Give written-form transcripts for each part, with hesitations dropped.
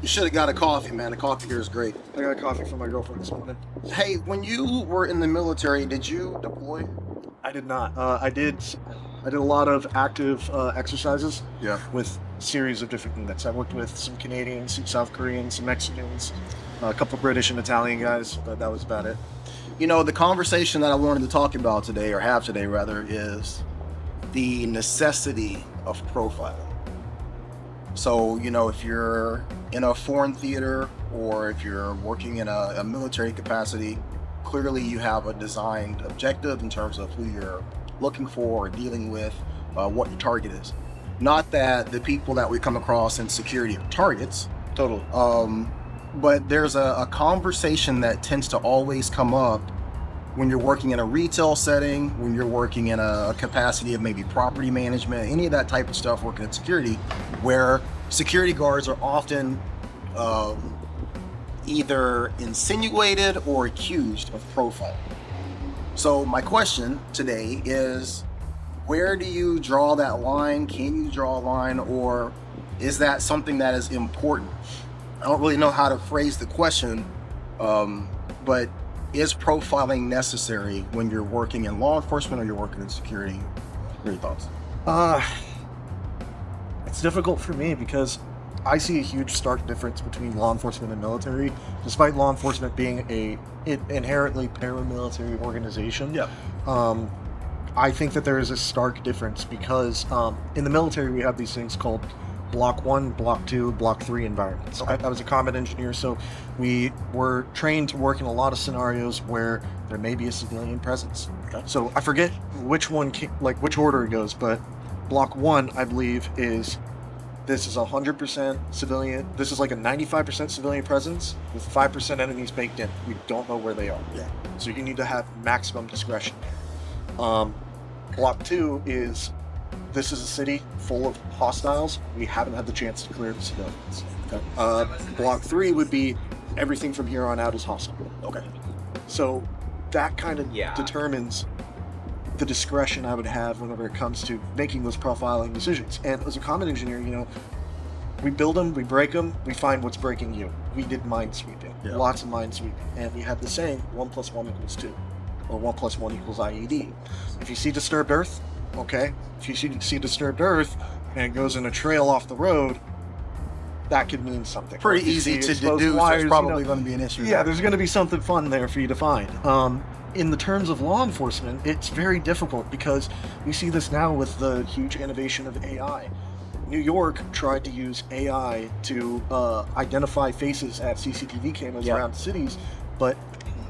You should have got a coffee, man. The coffee here is great. I got coffee from my girlfriend this morning. Hey, when you were in the military, did you deploy? I did not. I did a lot of active exercises. Yeah. With series of different units. I worked with some Canadians, some South Koreans, some Mexicans, a couple British and Italian guys, but that was about it. You know, the conversation that I wanted to talk about today, or have today rather, is the necessity of profiling. So, you know, if you're in a foreign theater or if you're working in a military capacity, clearly you have a designed objective in terms of who you're looking for or dealing with, what your target is. Not that the people that we come across in security are targets. Totally. But there's a conversation that tends to always come up when you're working in a retail setting, when you're working in a capacity of maybe property management, any of that type of stuff, working in security, where security guards are often either insinuated or accused of profiling. So my question today is, where do you draw that line? Can you draw a line, or is that something that is important? I don't really know how to phrase the question, but is profiling necessary when you're working in law enforcement or you're working in security? What are your thoughts? It's difficult for me because I see a huge stark difference between law enforcement and military, despite law enforcement being an inherently paramilitary organization. Yeah. I think that there is a stark difference because in the military we have these things called Block 1, Block 2, Block 3 environments. Okay. I was a combat engineer, so we were trained to work in a lot of scenarios where there may be a civilian presence. Okay. So I forget which one, which order it goes, but Block 1, I believe, is this is 100% civilian. This is like a 95% civilian presence with 5% enemies baked in. We don't know where they are. Yeah. So you need to have maximum discretion. Block 2 is, this is a city full of hostiles. We haven't had the chance to clear the civilians. Okay. Block 3 would be everything from here on out is hostile. Okay. So that kind of determines the discretion I would have whenever it comes to making those profiling decisions. And as a combat engineer, you know, we build them, we break them, we find what's breaking you. We did mine sweeping, lots of mine sweeping. And we had the saying, 1 + 1 = 2, or 1 + 1 = IED. If you see disturbed earth, okay. If you see disturbed earth and it goes in a trail off the road, that could mean something. Pretty easy to deduce. There's probably going to be an issue. Yeah, there's going to be something fun there for you to find. In the terms of law enforcement, it's very difficult because we see this now with the huge innovation of AI. New York tried to use AI to identify faces at CCTV cameras around cities, but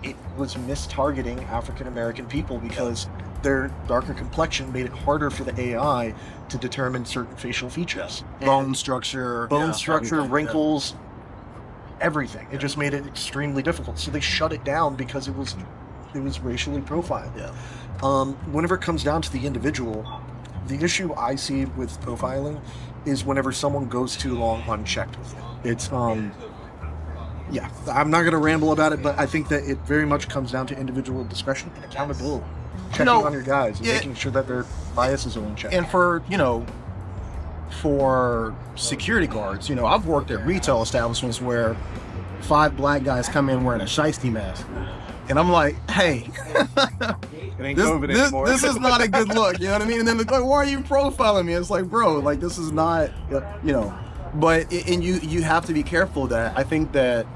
it was mistargeting African American people because their darker complexion made it harder for the AI to determine certain facial features. Bone structure, wrinkles, everything. It just made it extremely difficult. So they shut it down because it was racially profiled. Yeah. Whenever it comes down to the individual, the issue I see with profiling is whenever someone goes too long unchecked with it. It's yeah, I'm not going to ramble about it, but I think that it very much comes down to individual discretion and accountability. Checking on your guys and making sure that their biases are in check. And for, you know, for security guards, you know, I've worked at retail establishments where 5 black guys come in wearing a shiesty mask. And I'm like, hey, it ain't COVID anymore. This is not a good look, you know what I mean? And then they're like, why are you profiling me? It's like, bro, like, this is not, you know. But, and you have to be careful of that. I think that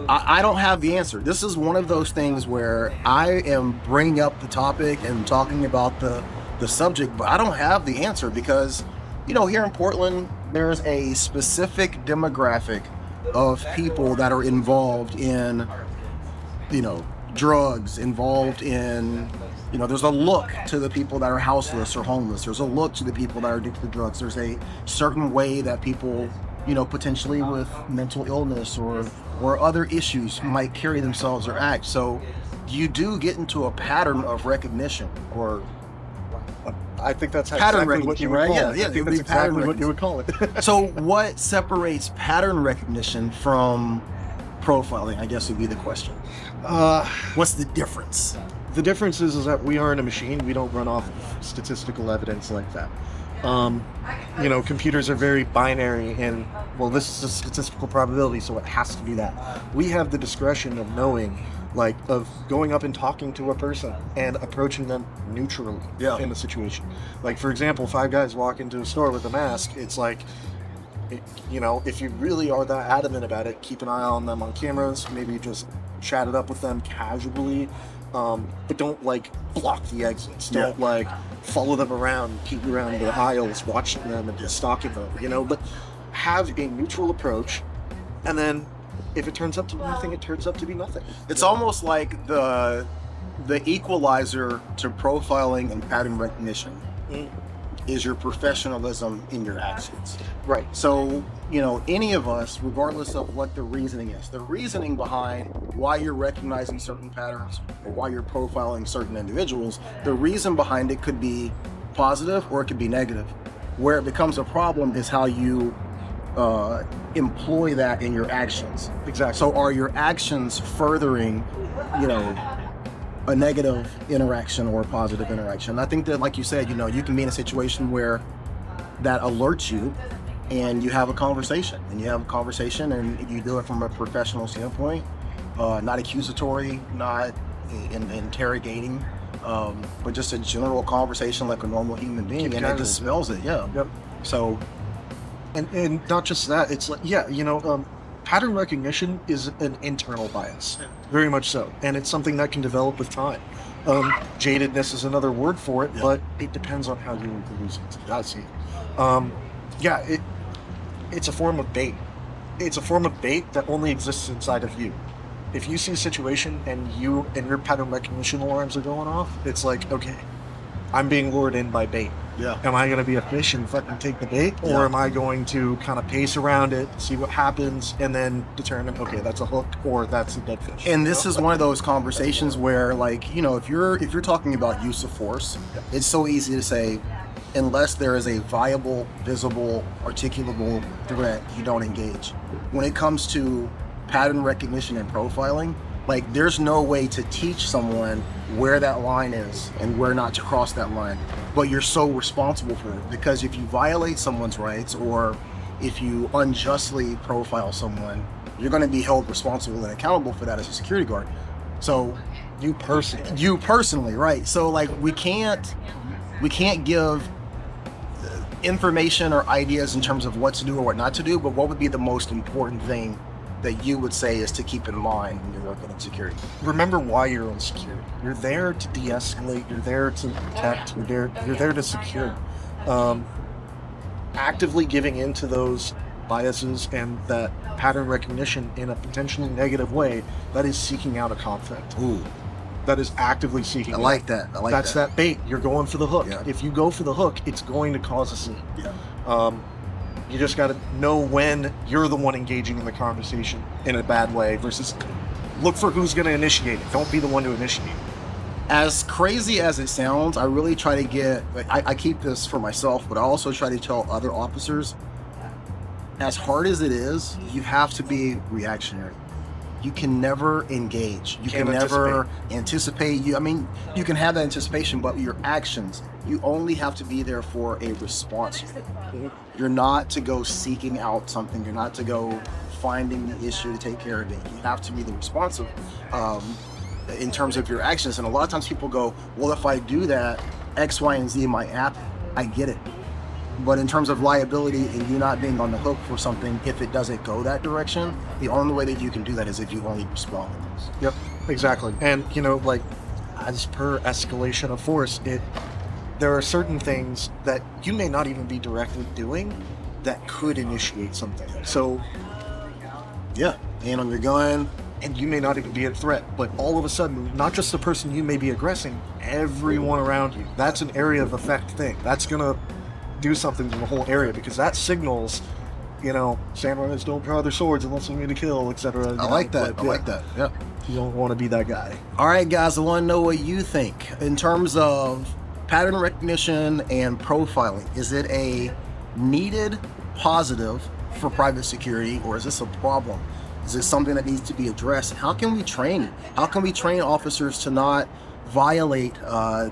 I don't have the answer. This is one of those things where I am bringing up the topic and talking about the subject, but I don't have the answer because, you know, here in Portland, there's a specific demographic of people that are involved in, you know, drugs, involved in, you know, there's a look to the people that are houseless or homeless. There's a look to the people that are addicted to drugs. There's a certain way that people, you know, potentially with mental illness or other issues might carry themselves or act. So you do get into a pattern of recognition, or I think that's pattern exactly what you would recognition, call right? it. I think that's exactly what you would call it. So what separates pattern recognition from profiling, I guess, would be the question. What's the difference? The difference is that we aren't a machine. We don't run off statistical evidence like that. Computers are very binary and, well, this is a statistical probability, so it has to be that. We have the discretion of knowing, of going up and talking to a person and approaching them neutrally in the situation. Like, for example, 5 guys walk into a store with a mask, it's like, if you really are that adamant about it, keep an eye on them on cameras, maybe just chat it up with them casually, but don't block the exits. Don't follow them around, keep around the aisles, watching them and just stalking them, but have a neutral approach, and then if it turns up to nothing, it turns up to be nothing. It's almost like the equalizer to profiling and pattern recognition is your professionalism in your actions. Right. So, any of us, regardless of what the reasoning is, the reasoning behind why you're recognizing certain patterns or why you're profiling certain individuals, the reason behind it could be positive or it could be negative. Where it becomes a problem is how you employ that in your actions. Exactly. So are your actions furthering, a negative interaction or a positive interaction? I think that, like you said, you can be in a situation where that alerts you and you have a conversation and you do it from a professional standpoint, not accusatory, not interrogating, but just a general conversation like a normal human being, and it dispels it. Yep. So, and not just that, it's pattern recognition is an internal bias, very much so, and it's something that can develop with time. Jadedness is another word for it, but it depends on how you use it. I see. It's a form of bait. It's a form of bait that only exists inside of you. If you see a situation and your pattern recognition alarms are going off, it's like, okay, I'm being lured in by bait. Yeah. Am I going to be a fish and fucking take the bait? Or am I going to kind of pace around it, see what happens, and then determine, okay, that's a hook or that's a dead fish? And this is one of those conversations where, if you're talking about use of force, it's so easy to say, unless there is a viable, visible, articulable threat, you don't engage. When it comes to pattern recognition and profiling, there's no way to teach someone where that line is and where not to cross that line. But you're so responsible for it, because if you violate someone's rights or if you unjustly profile someone, you're going to be held responsible and accountable for that as a security guard. So you personally, right? So we can't give information or ideas in terms of what to do or what not to do, but what would be the most important thing that you would say is to keep in mind when you're working in security? Remember why you're in security. You're there to de-escalate. You're there to protect. You're there to secure. Actively giving into those biases and that pattern recognition in a potentially negative way, that is seeking out a conflict. Ooh. That is actively seeking. I like that. That's that bait. You're going for the hook. Yeah. If you go for the hook, it's going to cause a scene. Yeah. You just got to know when you're the one engaging in the conversation in a bad way versus look for who's going to initiate it. Don't be the one to initiate. As crazy as it sounds, I really try to get, I keep this for myself, but I also try to tell other officers, as hard as it is, you have to be reactionary. You can never engage. You can never anticipate. You can have that anticipation, but your actions, you only have to be there for a response. You're not to go seeking out something. You're not to go finding the issue to take care of it. You have to be the responsive in terms of your actions. And a lot of times people go, well, if I do that, X, Y, and Z might happen. I get it. But in terms of liability and you not being on the hook for something, if it doesn't go that direction, the only way that you can do that is if you only respond. Yep, exactly. And, as per escalation of force, there are certain things that you may not even be directly doing that could initiate something. So, yeah, hand on your gun. And you may not even be a threat, but all of a sudden, not just the person you may be aggressing, everyone around you. That's an area of effect thing. That's going to do something to the whole area, because that signals, samurais don't draw their swords unless they need to kill, etc. I like that. Yeah. You don't want to be that guy. All right, guys, I want to know what you think in terms of pattern recognition and profiling. Is it a needed positive for private security, or is this a problem? Is it something that needs to be addressed? How can we train? How can we train officers to not violate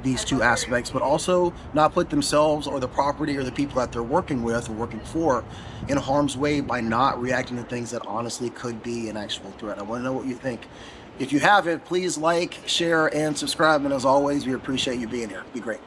these two aspects, but also not put themselves or the property or the people that they're working with or working for in harm's way by not reacting to things that honestly could be an actual threat. I want to know what you think. If you haven't, please like, share, and subscribe. And as always, we appreciate you being here. Be great.